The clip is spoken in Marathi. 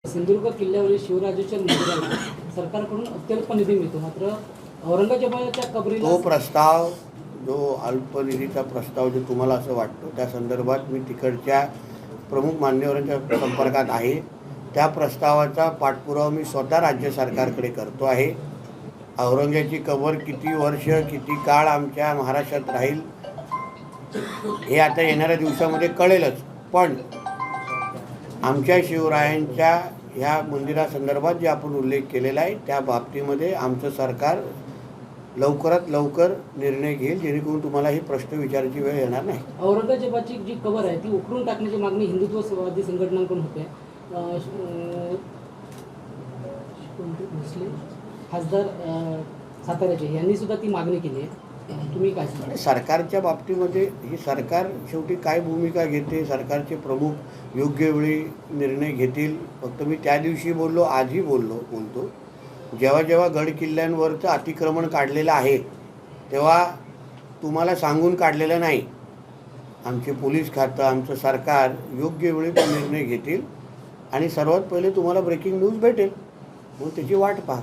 सिंधुदुर्ग किल्ल्यावरील शिवराजाच्या मंदिराला सरकारकडून अत्यल्प निधी मिळतो, मात्र औरंगजेबाच्या कबरीला तो प्रस्ताव जो अल्पनिधीचा प्रस्ताव जो तुम्हाला असं वाटतो त्या संदर्भात मी तिकडच्या प्रमुख मान्यवरांच्या संपर्कात आहे. त्या प्रस्तावाचा पाठपुरावा मी स्वतः राज्य सरकारकडे करतो आहे. औरंगजेबाची कबर किती वर्ष किती काळ आमच्या महाराष्ट्रात राहील हे आता येणाऱ्या दिवसामध्ये कळेलच. पण आमच्या शिवरायांच्या ह्या मंदिरासंदर्भात जे आपण उल्लेख केलेला आहे त्या बाबतीमध्ये आमचं सरकार लवकरात लवकर निर्णय घेईल, जेणेकरून तुम्हाला ही प्रश्न विचारायची वेळ येणार नाही. औरंगजेबाची जी कबर आहे ती उकरून टाकण्याची मागणी हिंदुत्ववादी संघटनांकडून होते. खासदार साताऱ्याचे यांनी सुद्धा ती मागणी केली आहे. तुम्ही काय सांगा? सरकारच्या बाबतीमध्ये ही सरकार शेवटी काय भूमिका घेते, सरकारचे प्रमुख योग्य वेळी निर्णय घेतील. फक्त मी त्या दिवशी बोललो, आजही बोलतो, जेव्हा जेव्हा गड किल्ल्यांवरचं अतिक्रमण काढलेलं आहे तेव्हा तुम्हाला सांगून काढलेलं नाही. आमचे पोलीस खातं, आमचं सरकार योग्य वेळी तो निर्णय घेतील आणि सर्वात पहिले तुम्हाला ब्रेकिंग न्यूज भेटेल, मग त्याची वाट पहा.